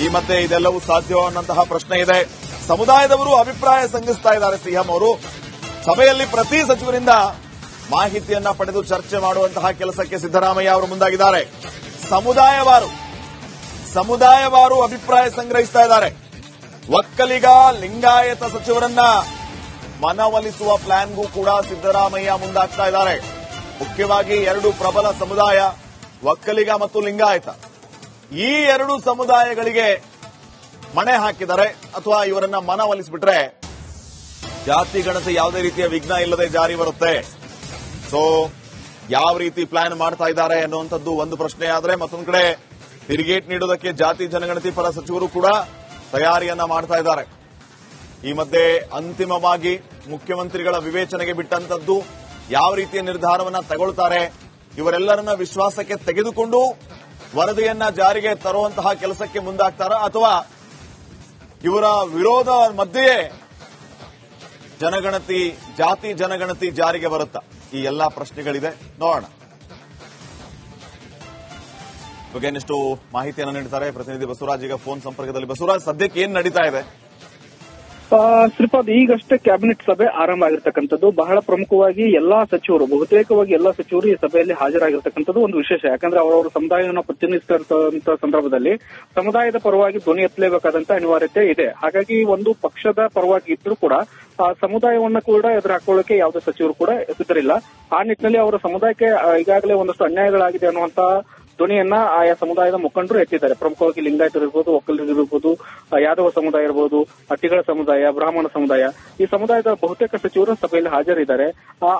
ಈ ಮಧ್ಯೆ ಇದೆಲ್ಲವೂ ಸಾಧ್ಯ ಅನ್ನುವಂತಹ ಪ್ರಶ್ನೆ ಇದೆ. ಸಮುದಾಯದವರು ಅಭಿಪ್ರಾಯ ಸಂಗ್ರಹಿಸ್ತಾ ಇದ್ದಾರೆ. ಸಿಎಂ ಅವರು ಸಭೆಯಲ್ಲಿ ಪ್ರತಿ ಸಚಿವರಿಂದ ಮಾಹಿತಿಯನ್ನ ಪಡೆದು ಚರ್ಚೆ ಮಾಡುವಂತಹ ಕೆಲಸಕ್ಕೆ ಸಿದ್ದರಾಮಯ್ಯ ಅವರು ಮುಂದಾಗಿದ್ದಾರೆ. ಸಮುದಾಯವಾರು ಅಭಿಪ್ರಾಯ ಸಂಗ್ರಹಿಸ್ತಾ ಇದ್ದಾರೆ. ಒಕ್ಕಲಿಗ ಲಿಂಗಾಯತ ಸಚಿವರನ್ನ ಮನವೊಲಿಸುವ ಪ್ಲಾನ್ಗೂ ಕೂಡ ಸಿದ್ದರಾಮಯ್ಯ ಮುಂದಾಗ್ತಾ ಇದ್ದಾರೆ. ಮುಖ್ಯವಾಗಿ ಎರಡು ಪ್ರಬಲ ಸಮುದಾಯ ಒಕ್ಕಲಿಗ ಮತ್ತು ಲಿಂಗಾಯತ, ಈ ಎರಡು ಸಮುದಾಯಗಳಿಗೆ ಮಣೆ ಹಾಕಿದರೆ ಅಥವಾ ಇವರನ್ನ ಮನವೊಲಿಸಿಬಿಟ್ರೆ ಜಾತಿ ಗಣತಿ ಯಾವುದೇ ರೀತಿಯ ವಿಘ್ನ ಇಲ್ಲದೆ ಜಾರಿ ಬರುತ್ತೆ. ಸೊ ಯಾವ ರೀತಿ ಪ್ಲಾನ್ ಮಾಡ್ತಾ ಇದ್ದಾರೆ ಅನ್ನುವಂಥದ್ದು ಒಂದು ಪ್ರಶ್ನೆ ಆದ್ರೆ, ಮತ್ತೊಂದು ಕಡೆ ತಿರುಗೇಟ್ ನೀಡೋದಕ್ಕೆ ಜಾತಿ ಜನಗಣತಿ ಪರ ಸಚಿವರು ಕೂಡ ತಯಾರಿಯನ್ನ ಮಾಡ್ತಾ ಇದ್ದಾರೆ. ಈ ಮಧ್ಯೆ ಅಂತಿಮವಾಗಿ ಮುಖ್ಯಮಂತ್ರಿಗಳ ವಿವೇಚನೆಗೆ ಬಿಟ್ಟಂತದ್ದು ಯಾವ ರೀತಿಯ ನಿರ್ಧಾರವನ್ನ ತಗೊಳ್ತಾರೆ, ಇವರೆಲ್ಲರನ್ನ ವಿಶ್ವಾಸಕ್ಕೆ ತೆಗೆದುಕೊಂಡು ವರದಿಯನ್ನ ಜಾರಿಗೆ ತರುವಂತಹ ಕೆಲಸಕ್ಕೆ ಮುಂದಾಗ್ತಾರ ಅಥವಾ ಇವರ ವಿರೋಧ ಮಧ್ಯೆಯೇ ಜಾತಿ ಜನಗಣತಿ ಜಾರಿಗೆ ಬರುತ್ತಾ? ಈ ಎಲ್ಲಾ ಪ್ರಶ್ನೆಗಳಿದೆ, ನೋಡೋಣ. ಬಗ್ಗೆ ಇನ್ನಷ್ಟು ಮಾಹಿತಿಯನ್ನು ನೀಡುತ್ತಾರೆ ಪ್ರತಿನಿಧಿ ಬಸವರಾಜ್. ಈಗ ಫೋನ್ ಸಂಪರ್ಕದಲ್ಲಿ. ಬಸವರಾಜ್, ಸದ್ಯಕ್ಕೆ ಏನ್ ನಡೀತಾ ಇದೆ? ಶ್ರೀಪಾದ್, ಈಗಷ್ಟೇ ಕ್ಯಾಬಿನೆಟ್ ಸಭೆ ಆರಂಭ ಆಗಿರ್ತಕ್ಕಂಥದ್ದು. ಬಹಳ ಪ್ರಮುಖವಾಗಿ ಎಲ್ಲಾ ಸಚಿವರು, ಬಹುತೇಕವಾಗಿ ಎಲ್ಲಾ ಸಚಿವರು ಈ ಸಭೆಯಲ್ಲಿ ಹಾಜರಾಗಿರ್ತಕ್ಕಂಥದ್ದು ಒಂದು ವಿಶೇಷ. ಯಾಕಂದ್ರೆ ಅವರವರ ಸಮುದಾಯವನ್ನು ಪ್ರತಿನಿಧಿಸಿದಂತಹ ಸಂದರ್ಭದಲ್ಲಿ ಸಮುದಾಯದ ಪರವಾಗಿ ಧ್ವನಿ ಎತ್ತಲೇಬೇಕಾದಂತ ಅನಿವಾರ್ಯತೆ ಇದೆ. ಹಾಗಾಗಿ ಒಂದು ಪಕ್ಷದ ಪರವಾಗಿ ಇದ್ರೂ ಕೂಡ ಸಮುದಾಯವನ್ನ ಕೂಡ ಎದುರು ಹಾಕೊಳ್ಳೋಕೆ ಯಾವುದೇ ಸಚಿವರು ಕೂಡ ಸಿದ್ಧರಿಲ್ಲ. ಆ ನಿಟ್ಟಿನಲ್ಲಿ ಅವರ ಸಮುದಾಯಕ್ಕೆ ಈಗಾಗಲೇ ಒಂದಷ್ಟು ಅನ್ಯಾಯಗಳಾಗಿದೆ ಅನ್ನುವಂತ ಧ್ವನಿಯನ್ನ ಆಯಾ ಸಮುದಾಯದ ಮುಖಂಡರು ಎತ್ತಿದ್ದಾರೆ. ಪ್ರಮುಖವಾಗಿ ಲಿಂಗಾಯತರು ಇರ್ಬೋದು, ಒಕ್ಕಲಿಗರು ಇರ್ಬೋದು, ಯಾದವ ಸಮುದಾಯ ಇರ್ಬೋದು, ಹಟ್ಟಿಗಳ ಸಮುದಾಯ, ಬ್ರಾಹ್ಮಣ ಸಮುದಾಯ, ಈ ಸಮುದಾಯದ ಬಹುತೇಕ ಸಚಿವರು ಸಭೆಯಲ್ಲಿ ಹಾಜರಿದ್ದಾರೆ.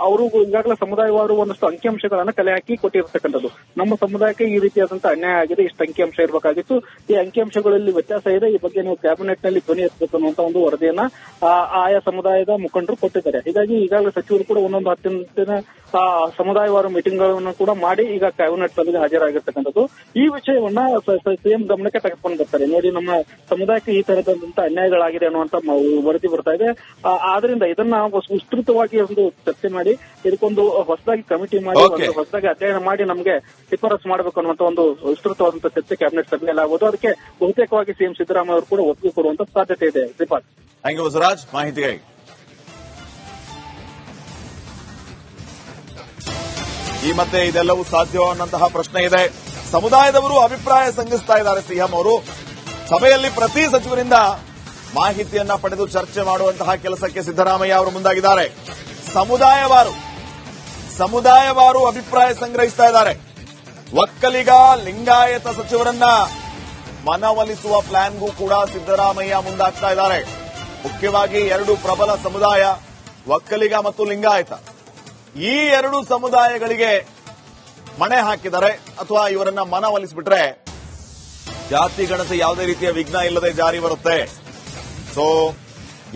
ಅವರು ಈಗಾಗಲೇ ಸಮುದಾಯವಾರು ಒಂದಷ್ಟು ಅಂಕಿಅಂಶಗಳನ್ನ ಕಲೆ ಹಾಕಿ ಕೊಟ್ಟಿರ್ತಕ್ಕಂಥದ್ದು. ನಮ್ಮ ಸಮುದಾಯಕ್ಕೆ ಈ ರೀತಿಯಾದಂತಹ ಅನ್ಯಾಯ ಆಗಿದೆ, ಇಷ್ಟು ಅಂಕಿಅಂಶ ಇರಬೇಕಾಗಿತ್ತು, ಈ ಅಂಕಿಅಂಶಗಳಲ್ಲಿ ವ್ಯತ್ಯಾಸ ಇದೆ, ಈ ಬಗ್ಗೆ ನೀವು ಕ್ಯಾಬಿನೆಟ್ ನಲ್ಲಿ ಧ್ವನಿ ಎತ್ತಬೇಕು ಅನ್ನುವಂತ ಒಂದು ವರದಿಯನ್ನ ಆಯಾ ಸಮುದಾಯದ ಮುಖಂಡರು ಕೊಟ್ಟಿದ್ದಾರೆ. ಹೀಗಾಗಿ ಈಗಾಗಲೇ ಸಚಿವರು ಕೂಡ ಒಂದೊಂದು 10 ದಿನ ಸಮುದಾಯವಾರು ಮೀಟಿಂಗ್ ಗಳನ್ನು ಕೂಡ ಮಾಡಿ ಈಗ ಕ್ಯಾಬಿನೆಟ್ ಸಭೆಗೆ ಹಾಜರಾಗಿರ್ತಕ್ಕಂಥದ್ದು. ಈ ವಿಷಯವನ್ನ ಸಿಎಂ ಗಮನಕ್ಕೆ ತೆಗೆದುಕೊಂಡು ಬರ್ತಾರೆ. ನೋಡಿ, ನಮ್ಮ ಸಮುದಾಯಕ್ಕೆ ಈ ತರದಂತ ಅನ್ಯಾಯಗಳಾಗಿದೆ ಅನ್ನುವಂತ ವರದಿ ಬರ್ತಾ ಇದೆ. ಆದ್ರಿಂದ ಇದನ್ನ ವಿಸ್ತೃತವಾಗಿ ಒಂದು ಚರ್ಚೆ ಮಾಡಿ ಇದಕ್ಕೊಂದು ಹೊಸದಾಗಿ ಕಮಿಟಿ ಮಾಡಿ ಹೊಸದಾಗಿ ಅಧ್ಯಯನ ಮಾಡಿ ನಮಗೆ ಶಿಫಾರಸು ಮಾಡಬೇಕು ಅನ್ನುವಂತ ಒಂದು ವಿಸ್ತೃತವಾದಂತಹ ಚರ್ಚೆ ಕ್ಯಾಬಿನೆಟ್ ಸಭೆಯಲ್ಲಿ ಆಗುವುದು. ಅದಕ್ಕೆ ಬಹುತೇಕವಾಗಿ ಸಿಎಂ ಸಿದ್ದರಾಮಯ್ಯ ಅವರು ಕೂಡ ಒಪ್ಪಿಗೆ ಕೊಡುವಂತ ಸಾಧ್ಯತೆ ಇದೆ. ಶ್ರೀಪಾದ್, ಥ್ಯಾಂಕ್ ಯು ಬಸವರಾಜ್ ಮಾಹಿತಿಗಾಗಿ. ಈ ಮಧ್ಯೆ ಇದೆಲ್ಲವೂ ಸಾಧ್ಯ ಅನ್ನುವಂತಹ ಪ್ರಶ್ನೆ ಇದೆ. ಸಮುದಾಯದವರು ಅಭಿಪ್ರಾಯ ಸಂಗ್ರಹಿಸ್ತಾ ಇದ್ದಾರೆ. ಸಿಎಂ ಅವರು ಸಭೆಯಲ್ಲಿ ಪ್ರತಿ ಸಚಿವರಿಂದ ಮಾಹಿತಿಯನ್ನ ಪಡೆದು ಚರ್ಚೆ ಮಾಡುವಂತಹ ಕೆಲಸಕ್ಕೆ ಸಿದ್ದರಾಮಯ್ಯ ಅವರು ಮುಂದಾಗಿದ್ದಾರೆ. ಸಮುದಾಯವಾರು ಅಭಿಪ್ರಾಯ ಸಂಗ್ರಹಿಸ್ತಾ ಇದ್ದಾರೆ. ಒಕ್ಕಲಿಗ ಲಿಂಗಾಯತ ಸಚಿವರನ್ನ ಮನವೊಲಿಸುವ ಪ್ಲಾನ್ಗೂ ಕೂಡ ಸಿದ್ದರಾಮಯ್ಯ ಮುಂದಾಗ್ತಾ ಇದ್ದಾರೆ. ಮುಖ್ಯವಾಗಿ ಎರಡು ಪ್ರಬಲ ಸಮುದಾಯ ಒಕ್ಕಲಿಗ ಮತ್ತು ಲಿಂಗಾಯತ, ಈ ಎರಡು ಸಮುದಾಯಗಳಿಗೆ ಮಣೆ ಹಾಕಿದರೆ ಅಥವಾ ಇವರನ್ನ ಮನವೊಲಿಸಿಬಿಟ್ರೆ ಜಾತಿ ಗಣತಿ ಯಾವುದೇ ರೀತಿಯ ವಿಘ್ನ ಇಲ್ಲದೆ ಜಾರಿ ಬರುತ್ತೆ. ಸೊ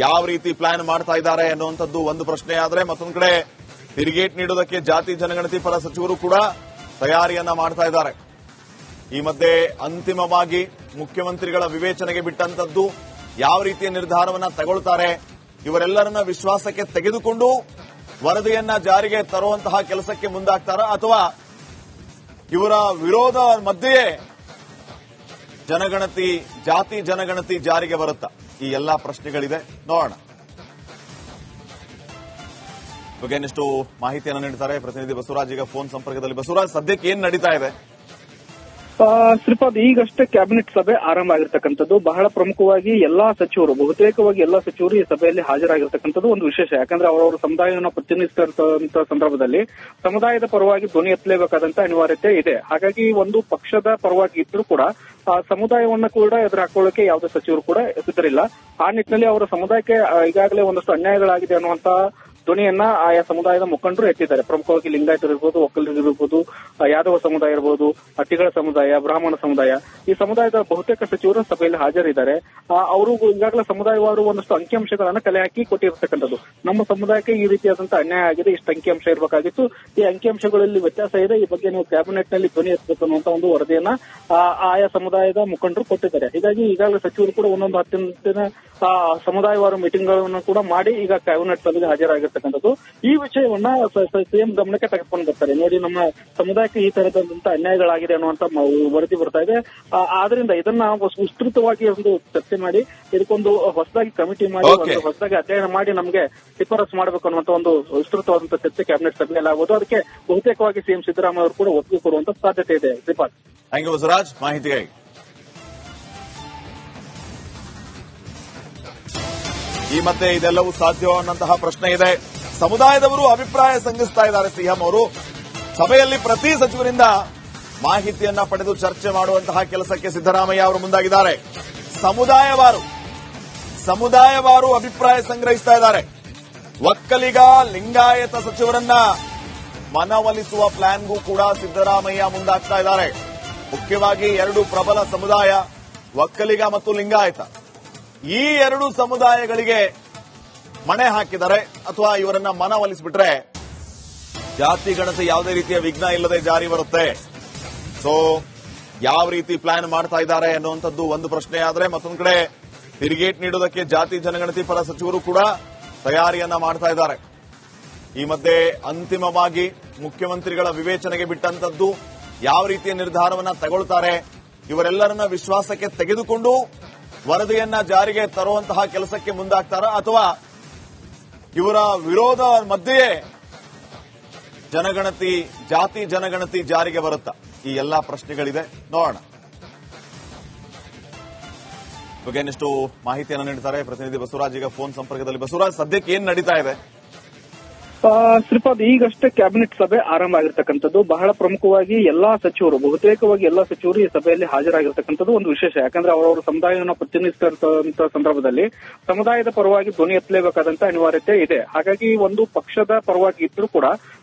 ಯಾವ ರೀತಿ ಪ್ಲಾನ್ ಮಾಡ್ತಾ ಇದ್ದಾರೆ ಅನ್ನುವಂಥದ್ದು ಒಂದು ಪ್ರಶ್ನೆ ಆದ್ರೆ, ಮತ್ತೊಂದು ಕಡೆ ತಿರುಗೇಟ್ ನೀಡೋದಕ್ಕೆ ಜಾತಿ ಜನಗಣತಿ ಪರ ಸಚಿವರು ಕೂಡ ತಯಾರಿಯನ್ನ ಮಾಡ್ತಾ ಇದ್ದಾರೆ. ಈ ಮಧ್ಯೆ ಅಂತಿಮವಾಗಿ ಮುಖ್ಯಮಂತ್ರಿಗಳ ವಿವೇಚನೆಗೆ ಬಿಟ್ಟಂತದ್ದು ಯಾವ ರೀತಿಯ ನಿರ್ಧಾರವನ್ನ ತಗೊಳ್ತಾರೆ, ಇವರೆಲ್ಲರನ್ನ ವಿಶ್ವಾಸಕ್ಕೆ ತೆಗೆದುಕೊಂಡು ವರದಿಯನ್ನ ಜಾರಿಗೆ ತರುವಂತಹ ಕೆಲಸಕ್ಕೆ ಮುಂದಾಗ್ತಾರ ಅಥವಾ ಇವರ ವಿರೋಧ ಮಧ್ಯೆಯೇ ಜಾತಿ ಜನಗಣತಿ ಜಾರಿಗೆ ಬರುತ್ತಾ? ಈ ಎಲ್ಲಾ ಪ್ರಶ್ನೆಗಳಿದೆ, ನೋಡೋಣ. ಬಗ್ಗೆ ಇನ್ನಷ್ಟು ಮಾಹಿತಿಯನ್ನು ನೀಡುತ್ತಾರೆ ಪ್ರತಿನಿಧಿ ಬಸವರಾಜ್. ಈಗ ಫೋನ್ ಸಂಪರ್ಕದಲ್ಲಿ. ಬಸವರಾಜ್, ಸದ್ಯಕ್ಕೆ ಏನ್ ನಡೀತಾ ಇದೆ? ಶ್ರೀಪಾದ್, ಈಗಷ್ಟೇ ಕ್ಯಾಬಿನೆಟ್ ಸಭೆ ಆರಂಭ ಆಗಿರ್ತಕ್ಕಂಥದ್ದು. ಬಹಳ ಪ್ರಮುಖವಾಗಿ ಎಲ್ಲಾ ಸಚಿವರು, ಬಹುತೇಕವಾಗಿ ಎಲ್ಲಾ ಸಚಿವರು ಈ ಸಭೆಯಲ್ಲಿ ಹಾಜರಾಗಿರ್ತಕ್ಕಂಥದ್ದು ಒಂದು ವಿಶೇಷ. ಯಾಕಂದ್ರೆ ಅವರವರ ಸಮುದಾಯವನ್ನು ಪ್ರತಿನಿಧಿಸಿದಂತಹ ಸಂದರ್ಭದಲ್ಲಿ ಸಮುದಾಯದ ಪರವಾಗಿ ಧ್ವನಿ ಎತ್ತಲೇಬೇಕಾದಂತ ಅನಿವಾರ್ಯತೆ ಇದೆ. ಹಾಗಾಗಿ ಒಂದು ಪಕ್ಷದ ಪರವಾಗಿ ಇದ್ರೂ ಕೂಡ ಸಮುದಾಯವನ್ನ ಕೂಡ ಎದುರು ಹಾಕೊಳ್ಳೋಕೆ ಯಾವುದೇ ಸಚಿವರು ಕೂಡ ಸಿದ್ಧರಿಲ್ಲ. ಆ ನಿಟ್ಟಿನಲ್ಲಿ ಅವರ ಸಮುದಾಯಕ್ಕೆ ಈಗಾಗಲೇ ಒಂದಷ್ಟು ಅನ್ಯಾಯಗಳಾಗಿದೆ ಅನ್ನುವಂತ ಧ್ವನಿಯನ್ನ ಆಯಾ ಸಮುದಾಯದ ಮುಖಂಡರು ಎತ್ತಿದ್ದಾರೆ. ಪ್ರಮುಖವಾಗಿ ಲಿಂಗಾಯತರು ಇರ್ಬೋದು, ಒಕ್ಕಲಿಗರು ಇರ್ಬೋದು, ಯಾದವ ಸಮುದಾಯ ಇರ್ಬೋದು, ಹಟ್ಟಿಗಳ ಸಮುದಾಯ, ಬ್ರಾಹ್ಮಣ ಸಮುದಾಯ, ಈ ಸಮುದಾಯದ ಬಹುತೇಕ ಸಚಿವರು ಸಭೆಯಲ್ಲಿ ಹಾಜರಿದ್ದಾರೆ. ಅವರು ಈಗಾಗಲೇ ಸಮುದಾಯವಾರು ಒಂದಷ್ಟು ಅಂಕಿಅಂಶಗಳನ್ನ ಕಲೆ ಹಾಕಿ ಕೊಟ್ಟಿರ್ತಕ್ಕಂಥದ್ದು. ನಮ್ಮ ಸಮುದಾಯಕ್ಕೆ ಈ ರೀತಿಯಾದಂತಹ ಅನ್ಯಾಯ ಆಗಿದೆ, ಇಷ್ಟು ಅಂಕಿಅಂಶ ಇರಬೇಕಾಗಿತ್ತು, ಈ ಅಂಕಿಅಂಶಗಳಲ್ಲಿ ವ್ಯತ್ಯಾಸ ಇದೆ, ಈ ಬಗ್ಗೆ ನೀವು ಕ್ಯಾಬಿನೆಟ್ ನಲ್ಲಿ ಧ್ವನಿ ಎತ್ತಬೇಕು ಅನ್ನುವಂತ ಒಂದು ವರದಿಯನ್ನ ಆಯಾ ಸಮುದಾಯದ ಮುಖಂಡರು ಕೊಟ್ಟಿದ್ದಾರೆ. ಹೀಗಾಗಿ ಈಗಾಗಲೇ ಸಚಿವರು ಕೂಡ ಒಂದೊಂದು 10 ದಿನ ಸಮುದಾಯವಾರು ಮೀಟಿಂಗ್ ಗಳನ್ನು ಕೂಡ ಮಾಡಿ ಈಗ ಕ್ಯಾಬಿನೆಟ್ ಸಭೆಗೆ ಹಾಜರಾಗಿರ್ತಾರೆ. ಆಗಿರ್ತಕ್ಕಂಥದ್ದು. ಈ ವಿಷಯವನ್ನ ಸಿಎಂ ಗಮನಕ್ಕೆ ತೆಗೆದುಕೊಂಡು ಬರ್ತಾರೆ. ನೋಡಿ, ನಮ್ಮ ಸಮುದಾಯಕ್ಕೆ ಈ ತರದಂತ ಅನ್ಯಾಯಗಳಾಗಿದೆ ಅನ್ನುವಂತ ವರದಿ ಬರ್ತಾ ಇದೆ. ಆದ್ರಿಂದ ಇದನ್ನ ವಿಸ್ತೃತವಾಗಿ ಒಂದು ಚರ್ಚೆ ಮಾಡಿ ಇದಕ್ಕೊಂದು ಹೊಸದಾಗಿ ಕಮಿಟಿ ಮಾಡಿ ಹೊಸದಾಗಿ ಅಧ್ಯಯನ ಮಾಡಿ ನಮಗೆ ಶಿಫಾರಸು ಮಾಡಬೇಕು ಅನ್ನುವಂತ ಒಂದು ವಿಸ್ತೃತವಾದಂತಹ ಚರ್ಚೆ ಕ್ಯಾಬಿನೆಟ್ ಸಭೆಯಲ್ಲಿ ಆಗುವುದು. ಅದಕ್ಕೆ ಬಹುತೇಕವಾಗಿ ಸಿಎಂ ಸಿದ್ದರಾಮಯ್ಯ ಅವರು ಕೂಡ ಒಪ್ಪಿಗೆ ಕೊಡುವಂತ ಸಾಧ್ಯತೆ ಇದೆ. ಶ್ರೀಪಾದ್, ಥ್ಯಾಂಕ್ ಯು ಬಸವರಾಜ್ ಮಾಹಿತಿಗಾಗಿ. ಈ ಮಧ್ಯೆ ಇದೆಲ್ಲವೂ ಸಾಧ್ಯವಾದಂತಹ ಪ್ರಶ್ನೆ ಇದೆ. ಸಮುದಾಯದವರು ಅಭಿಪ್ರಾಯ ಸಂಗ್ರಹಿಸ್ತಾ ಇದ್ದಾರೆ. ಸಿಎಂ ಅವರು ಸಭೆಯಲ್ಲಿ ಪ್ರತಿ ಸಚಿವರಿಂದ ಮಾಹಿತಿಯನ್ನ ಪಡೆದು ಚರ್ಚೆ ಮಾಡುವಂತಹ ಕೆಲಸಕ್ಕೆ ಸಿದ್ದರಾಮಯ್ಯ ಅವರು ಮುಂದಾಗಿದ್ದಾರೆ. ಸಮುದಾಯವಾರು ಅಭಿಪ್ರಾಯ ಸಂಗ್ರಹಿಸ್ತಾ ಇದ್ದಾರೆ. ಒಕ್ಕಲಿಗ ಲಿಂಗಾಯತ ಸಚಿವರನ್ನ ಮನವೊಲಿಸುವ ಪ್ಲಾನ್ಗೂ ಕೂಡ ಸಿದ್ದರಾಮಯ್ಯ ಮುಂದಾಗ್ತಾ ಇದ್ದಾರೆ. ಮುಖ್ಯವಾಗಿ ಎರಡು ಪ್ರಬಲ ಸಮುದಾಯ, ಒಕ್ಕಲಿಗ ಮತ್ತು ಲಿಂಗಾಯತ, ಈ ಎರಡು ಸಮುದಾಯಗಳಿಗೆ ಮಣೆ ಹಾಕಿದರೆ ಅಥವಾ ಇವರನ್ನ ಮನವೊಲಿಸಿಬಿಟ್ರೆ ಜಾತಿ ಗಣತಿ ಯಾವುದೇ ರೀತಿಯ ವಿಘ್ನ ಇಲ್ಲದೆ ಜಾರಿ ಬರುತ್ತೆ. ಸೊ ಯಾವ ರೀತಿ ಪ್ಲಾನ್ ಮಾಡ್ತಾ ಇದ್ದಾರೆ ಅನ್ನುವಂಥದ್ದು ಒಂದು ಪ್ರಶ್ನೆ ಆದ್ರೆ, ಮತ್ತೊಂದು ಕಡೆ ತಿರುಗೇಟ್ ನೀಡೋದಕ್ಕೆ ಜಾತಿ ಜನಗಣತಿ ಪರ ಸಚಿವರು ಕೂಡ ತಯಾರಿಯನ್ನ ಮಾಡ್ತಾ ಇದ್ದಾರೆ. ಈ ಮಧ್ಯೆ ಅಂತಿಮವಾಗಿ ಮುಖ್ಯಮಂತ್ರಿಗಳ ವಿವೇಚನೆಗೆ ಬಿಟ್ಟಂತದ್ದು ಯಾವ ರೀತಿಯ ನಿರ್ಧಾರವನ್ನ ತಗೊಳ್ತಾರೆ, ಇವರೆಲ್ಲರನ್ನ ವಿಶ್ವಾಸಕ್ಕೆ ತೆಗೆದುಕೊಂಡು ವರದಿಯನ್ನ ಜಾರಿಗೆ ತರುವಂತಹ ಕೆಲಸಕ್ಕೆ ಮುಂದಾಗ್ತಾರ ಅಥವಾ ಇವರ ವಿರೋಧ ಮಧ್ಯೆಯೇ ಜಾತಿ ಜನಗಣತಿ ಜಾರಿಗೆ ಬರುತ್ತಾ? ಈ ಎಲ್ಲಾ ಪ್ರಶ್ನೆಗಳಿದೆ, ನೋಡೋಣ. ಬಗ್ಗೆ ಇನ್ನಷ್ಟು ಮಾಹಿತಿಯನ್ನು ನೀಡುತ್ತಾರೆ ಪ್ರತಿನಿಧಿ ಬಸವರಾಜ್. ಈಗ ಫೋನ್ ಸಂಪರ್ಕದಲ್ಲಿ. ಬಸವರಾಜ್, ಸದ್ಯಕ್ಕೆ ಏನ್ ನಡೀತಾ ಇದೆ? ಶ್ರೀಪಾದ್, ಈಗಷ್ಟೇ ಕ್ಯಾಬಿನೆಟ್ ಸಭೆ ಆರಂಭ ಆಗಿರ್ತಕ್ಕಂಥದ್ದು. ಬಹಳ ಪ್ರಮುಖವಾಗಿ ಬಹುತೇಕವಾಗಿ ಎಲ್ಲಾ ಸಚಿವರು ಈ ಸಭೆಯಲ್ಲಿ ಹಾಜರಾಗಿರ್ತಕ್ಕಂಥದ್ದು ಒಂದು ವಿಶೇಷ. ಯಾಕಂದ್ರೆ ಅವರವರ ಸಮುದಾಯವನ್ನು ಪ್ರತಿನಿಧಿಸಿದಂತಹ ಸಂದರ್ಭದಲ್ಲಿ ಸಮುದಾಯದ ಪರವಾಗಿ ಧ್ವನಿ ಎತ್ತಲೇಬೇಕಾದಂತ ಅನಿವಾರ್ಯತೆ ಇದೆ. ಹಾಗಾಗಿ ಒಂದು ಪಕ್ಷದ ಪರವಾಗಿ ಇದ್ರೂ ಕೂಡ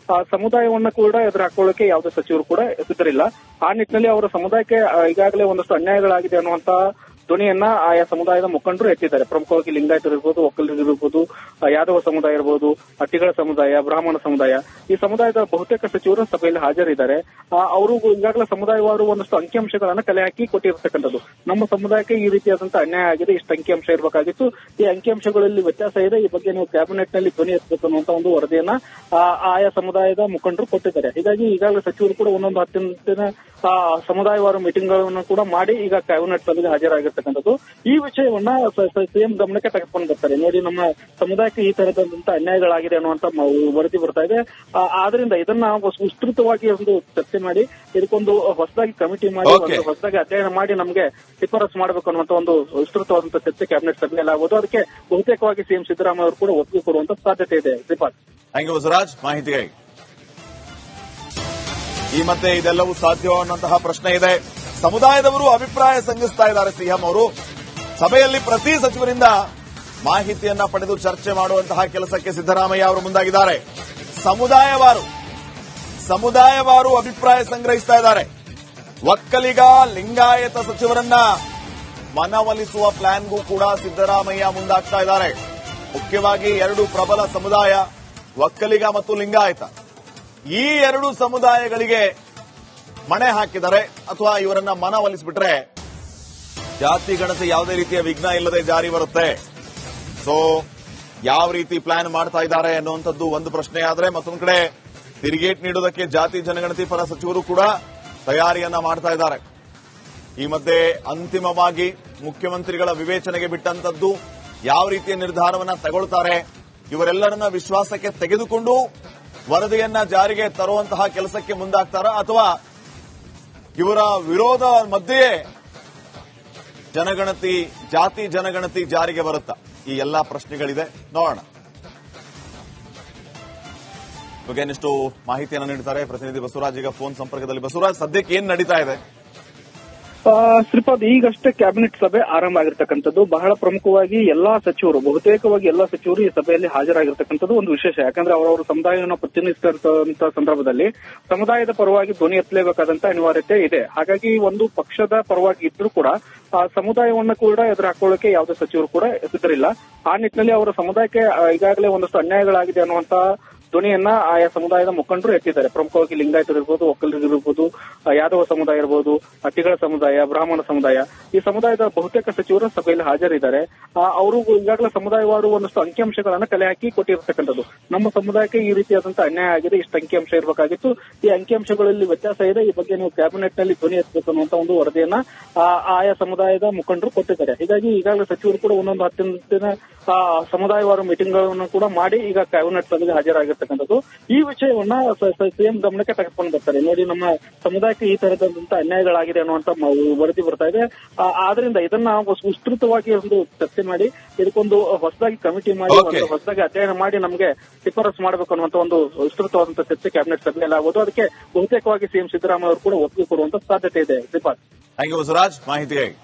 ಸಮುದಾಯವನ್ನ ಕೂಡ ಎದುರು ಹಾಕೊಳ್ಳೋಕೆ ಯಾವುದೇ ಸಚಿವರು ಕೂಡ ಸಿದ್ಧರಿಲ್ಲ. ಆ ನಿಟ್ಟಿನಲ್ಲಿ ಅವರ ಸಮುದಾಯಕ್ಕೆ ಈಗಾಗಲೇ ಒಂದಷ್ಟು ಅನ್ಯಾಯಗಳಾಗಿದೆ ಅನ್ನುವಂತ ಧ್ವನಿಯನ್ನ ಆಯಾ ಸಮುದಾಯದ ಮುಖಂಡರು ಎತ್ತಿದ್ದಾರೆ. ಪ್ರಮುಖವಾಗಿ ಲಿಂಗಾಯತರು ಇರ್ಬೋದು, ಒಕ್ಕಲಿಗರು ಇರ್ಬೋದು, ಯಾದವ ಸಮುದಾಯ ಇರ್ಬೋದು, ಅಟ್ಟಿಗಳ ಸಮುದಾಯ, ಬ್ರಾಹ್ಮಣ ಸಮುದಾಯ, ಈ ಸಮುದಾಯದ ಬಹುತೇಕ ಸಚಿವರು ಸಭೆಯಲ್ಲಿ ಹಾಜರಿದ್ದಾರೆ. ಅವರು ಈಗಾಗಲೇ ಸಮುದಾಯವಾರು ಒಂದಷ್ಟು ಅಂಕಿಅಂಶಗಳನ್ನ ಕಲೆ ಹಾಕಿ ಕೊಟ್ಟಿರ್ತಕ್ಕಂಥದ್ದು. ನಮ್ಮ ಸಮುದಾಯಕ್ಕೆ ಈ ರೀತಿಯಾದಂತಹ ಅನ್ಯಾಯ ಆಗಿದೆ, ಇಷ್ಟು ಅಂಕಿಅಂಶ ಇರಬೇಕಾಗಿತ್ತು, ಈ ಅಂಕಿಅಂಶಗಳಲ್ಲಿ ವ್ಯತ್ಯಾಸ ಇದೆ, ಈ ಬಗ್ಗೆ ನೀವು ಕ್ಯಾಬಿನೆಟ್ ನಲ್ಲಿ ಧ್ವನಿ ಎತ್ತಬೇಕು ಅನ್ನುವಂತ ಒಂದು ವರದಿಯನ್ನ ಆಯಾ ಸಮುದಾಯದ ಮುಖಂಡರು ಕೊಟ್ಟಿದ್ದಾರೆ. ಹೀಗಾಗಿ ಈಗಾಗಲೇ ಸಚಿವರು ಕೂಡ ಒಂದೊಂದು 10 ದಿನ ಸಮುದಾಯವಾರು ಮೀಟಿಂಗ್ ಗಳನ್ನು ಕೂಡ ಮಾಡಿ ಈಗ ಕ್ಯಾಬಿನೆಟ್ ಸಭೆಗೆ ಹಾಜರಾಗಿರ್ತಕ್ಕಂಥದ್ದು. ಈ ವಿಷಯವನ್ನ ಸಿಎಂ ಗಮನಕ್ಕೆ ತೆಗೆದುಕೊಂಡು ಬರ್ತಾರೆ. ನೋಡಿ, ನಮ್ಮ ಸಮುದಾಯಕ್ಕೆ ಈ ತರದಂತ ಅನ್ಯಾಯಗಳಾಗಿದೆ ಅನ್ನುವಂತ ವರದಿ ಬರ್ತಾ ಇದೆ. ಆದ್ರಿಂದ ಇದನ್ನ ವಿಸ್ತೃತವಾಗಿ ಒಂದು ಚರ್ಚೆ ಮಾಡಿ ಇದಕ್ಕೊಂದು ಹೊಸದಾಗಿ ಕಮಿಟಿ ಮಾಡಿ ಹೊಸದಾಗಿ ಅಧ್ಯಯನ ಮಾಡಿ ನಮಗೆ ಶಿಫಾರಸು ಮಾಡಬೇಕು ಅನ್ನುವಂತ ಒಂದು ವಿಸ್ತೃತವಾದಂತಹ ಚರ್ಚೆ ಕ್ಯಾಬಿನೆಟ್ ಸಭೆಯಲ್ಲಿ ಆಗುವುದು. ಅದಕ್ಕೆ ಬಹುತೇಕವಾಗಿ ಸಿಎಂ ಸಿದ್ದರಾಮಯ್ಯ ಅವರು ಕೂಡ ಒಪ್ಪಿಗೆ ಕೊಡುವಂತ ಸಾಧ್ಯತೆ ಇದೆ. ಶ್ರೀಪಾದ್, ಥ್ಯಾಂಕ್ ಯು ಬಸವರಾಜ್ ಮಾಹಿತಿಗಾಗಿ. ಈ ಮಧ್ಯೆ ಇದೆಲ್ಲವೂ ಸಾಧ್ಯವಾದಂತಹ ಪ್ರಶ್ನೆ ಇದೆ. ಸಮುದಾಯದವರು ಅಭಿಪ್ರಾಯ ಸಂಗ್ರಹಿಸ್ತಾ ಇದ್ದಾರೆ. ಸಿಎಂ ಅವರು ಸಭೆಯಲ್ಲಿ ಪ್ರತಿ ಸಚಿವರಿಂದ ಮಾಹಿತಿಯನ್ನ ಪಡೆದು ಚರ್ಚೆ ಮಾಡುವಂತಹ ಕೆಲಸಕ್ಕೆ ಸಿದ್ದರಾಮಯ್ಯ ಅವರು ಮುಂದಾಗಿದ್ದಾರೆ. ಸಮುದಾಯವಾರು ಅಭಿಪ್ರಾಯ ಸಂಗ್ರಹಿಸ್ತಾ ಇದ್ದಾರೆ. ಒಕ್ಕಲಿಗ ಲಿಂಗಾಯತ ಸಚಿವರನ್ನ ಮನವೊಲಿಸುವ ಪ್ಲಾನ್ಗೂ ಕೂಡ ಸಿದ್ದರಾಮಯ್ಯ ಮುಂದಾಗ್ತಾ ಇದ್ದಾರೆ. ಮುಖ್ಯವಾಗಿ ಎರಡು ಪ್ರಬಲ ಸಮುದಾಯ, ಒಕ್ಕಲಿಗ ಮತ್ತು ಲಿಂಗಾಯತ, ಈ ಎರಡು ಸಮುದಾಯಗಳಿಗೆ ಮಣೆ ಹಾಕಿದರೆ ಅಥವಾ ಇವರನ್ನ ಮನವೊಲಿಸಿಬಿಟ್ರೆ ಜಾತಿ ಗಣತಿ ಯಾವುದೇ ರೀತಿಯ ವಿಘ್ನ ಇಲ್ಲದೆ ಜಾರಿ ಬರುತ್ತೆ. ಸೊ ಯಾವ ರೀತಿ ಪ್ಲಾನ್ ಮಾಡ್ತಾ ಇದ್ದಾರೆ ಅನ್ನುವಂಥದ್ದು ಒಂದು ಪ್ರಶ್ನೆ ಆದ್ರೆ, ಮತ್ತೊಂದು ಕಡೆ ತಿರುಗೇಟ್ ನೀಡೋದಕ್ಕೆ ಜಾತಿ ಜನಗಣತಿ ಪರ ಸಚಿವರು ಕೂಡ ತಯಾರಿಯನ್ನ ಮಾಡ್ತಾ ಇದ್ದಾರೆ. ಈ ಮಧ್ಯೆ ಅಂತಿಮವಾಗಿ ಮುಖ್ಯಮಂತ್ರಿಗಳ ವಿವೇಚನೆಗೆ ಬಿಟ್ಟಂತದ್ದು ಯಾವ ರೀತಿಯ ನಿರ್ಧಾರವನ್ನ ತಗೊಳ್ತಾರೆ, ಇವರೆಲ್ಲರನ್ನ ವಿಶ್ವಾಸಕ್ಕೆ ತೆಗೆದುಕೊಂಡು ವರದಿಯನ್ನ ಜಾರಿಗೆ ತರುವಂತಹ ಕೆಲಸಕ್ಕೆ ಮುಂದಾಗ್ತಾರ ಅಥವಾ ಇವರ ವಿರೋಧ ಮಧ್ಯೆಯೇ ಜಾತಿ ಜನಗಣತಿ ಜಾರಿಗೆ ಬರುತ್ತಾ? ಈ ಎಲ್ಲಾ ಪ್ರಶ್ನೆಗಳಿದೆ, ನೋಡೋಣ. ಬಗ್ಗೆ ಇನ್ನಷ್ಟು ಮಾಹಿತಿಯನ್ನು ನೀಡುತ್ತಾರೆ ಪ್ರತಿನಿಧಿ ಬಸವರಾಜ್. ಈಗ ಫೋನ್ ಸಂಪರ್ಕದಲ್ಲಿ. ಬಸವರಾಜ್, ಸದ್ಯಕ್ಕೆ ಏನ್ ನಡೀತಾ ಇದೆ? ಶ್ರೀಪಾದ್, ಈಗಷ್ಟೇ ಕ್ಯಾಬಿನೆಟ್ ಸಭೆ ಆರಂಭ ಆಗಿರ್ತಕ್ಕಂಥದ್ದು. ಬಹಳ ಪ್ರಮುಖವಾಗಿ ಬಹುತೇಕವಾಗಿ ಎಲ್ಲಾ ಸಚಿವರು ಈ ಸಭೆಯಲ್ಲಿ ಹಾಜರಾಗಿರ್ತಕ್ಕಂಥದ್ದು ಒಂದು ವಿಶೇಷ. ಯಾಕಂದ್ರೆ ಅವರವರ ಸಮುದಾಯವನ್ನು ಪ್ರತಿನಿಧಿಸಿದಂತಹ ಸಂದರ್ಭದಲ್ಲಿ ಸಮುದಾಯದ ಪರವಾಗಿ ಧ್ವನಿ ಎತ್ತಲೇಬೇಕಾದಂತ ಅನಿವಾರ್ಯತೆ ಇದೆ. ಹಾಗಾಗಿ ಒಂದು ಪಕ್ಷದ ಪರವಾಗಿ ಇದ್ರೂ ಕೂಡ ಸಮುದಾಯವನ್ನ ಕೂಡ ಎದುರು ಹಾಕೊಳ್ಳೋಕೆ ಯಾವುದೇ ಸಚಿವರು ಕೂಡ ಸಿದ್ಧರಿಲ್ಲ. ಆ ನಿಟ್ಟಿನಲ್ಲಿ ಅವರ ಸಮುದಾಯಕ್ಕೆ ಈಗಾಗಲೇ ಒಂದಷ್ಟು ಅನ್ಯಾಯಗಳಾಗಿದೆ ಅನ್ನುವಂತ ಧ್ವನಿಯನ್ನ ಆಯಾ ಸಮುದಾಯದ ಮುಖಂಡರು ಎತ್ತಿದ್ದಾರೆ. ಪ್ರಮುಖವಾಗಿ ಲಿಂಗಾಯತರಿರ್ಬೋದು, ಒಕ್ಕಲಿಗರಿರ್ಬೋದು, ಯಾದವ ಸಮುದಾಯ ಇರ್ಬೋದು, ತಿಗಳ ಸಮುದಾಯ, ಬ್ರಾಹ್ಮಣ ಸಮುದಾಯ, ಈ ಸಮುದಾಯದ ಬಹುತೇಕ ಸಚಿವರು ಸಭೆಯಲ್ಲಿ ಹಾಜರಿದ್ದಾರೆ. ಅವರು ಈಗಾಗಲೇ ಸಮುದಾಯವಾರು ಒಂದಷ್ಟು ಅಂಕಿಅಂಶಗಳನ್ನ ಕಲೆ ಹಾಕಿ ಕೊಟ್ಟಿರ್ತಕ್ಕಂಥದ್ದು. ನಮ್ಮ ಸಮುದಾಯಕ್ಕೆ ಈ ರೀತಿಯಾದಂತಹ ಅನ್ಯಾಯ ಆಗಿದೆ, ಇಷ್ಟು ಅಂಕಿಅಂಶ ಇರಬೇಕಾಗಿತ್ತು, ಈ ಅಂಕಿಅಂಶಗಳಲ್ಲಿ ವ್ಯತ್ಯಾಸ ಇದೆ, ಈ ಬಗ್ಗೆ ನೀವು ಕ್ಯಾಬಿನೆಟ್ ನಲ್ಲಿ ಧ್ವನಿ ಎತ್ತಬೇಕು ಅನ್ನುವಂತ ಒಂದು ವರದಿಯನ್ನ ಆಯಾ ಸಮುದಾಯದ ಮುಖಂಡರು ಕೊಟ್ಟಿದ್ದಾರೆ. ಹೀಗಾಗಿ ಈಗಾಗಲೇ ಸಚಿವರು ಕೂಡ ಒಂದೊಂದು 10 ದಿನ ಸಮುದಾಯವಾರು ಮೀಟಿಂಗ್ ಗಳನ್ನು ಕೂಡ ಮಾಡಿ ಈಗ ಕ್ಯಾಬಿನೆಟ್ ಸಭೆಗೆ ಹಾಜರಾಗಿರ್ತಕ್ಕಂಥದ್ದು. ಈ ವಿಷಯವನ್ನ ಸಿಎಂ ಗಮನಕ್ಕೆ ತೆಗೆದುಕೊಂಡು ಬರ್ತಾರೆ. ನೋಡಿ, ನಮ್ಮ ಸಮುದಾಯಕ್ಕೆ ಈ ತರದಂತಹ ಅನ್ಯಾಯಗಳಾಗಿದೆ ಅನ್ನುವಂತ ವರದಿ ಬರ್ತಾ ಇದೆ. ಆದ್ರಿಂದ ಇದನ್ನ ವಿಸ್ತೃತವಾಗಿ ಒಂದು ಚರ್ಚೆ ಮಾಡಿ ಇದಕ್ಕೊಂದು ಹೊಸದಾಗಿ ಕಮಿಟಿ ಮಾಡಿ ಹೊಸದಾಗಿ ಅಧ್ಯಯನ ಮಾಡಿ ನಮಗೆ ಶಿಫಾರಸು ಮಾಡಬೇಕು ಅನ್ನುವಂತ ಒಂದು ವಿಸ್ತೃತವಾದಂತಹ ಚರ್ಚೆ ಕ್ಯಾಬಿನೆಟ್ ಸಭೆಯಲ್ಲಿ ಆಗೋದು. ಅದಕ್ಕೆ ಬಹುತೇಕವಾಗಿ ಸಿಎಂ ಸಿದ್ದರಾಮಯ್ಯ ಅವರು ಕೂಡ ಒಪ್ಪಿಗೆ ಕೊಡುವಂತ ಸಾಧ್ಯತೆ ಇದೆ. ಶ್ರೀಪಾದ್, ಥ್ಯಾಂಕ್ ಯು ಬಸವರಾಜ್ ಮಾಹಿತಿಗಾಗಿ.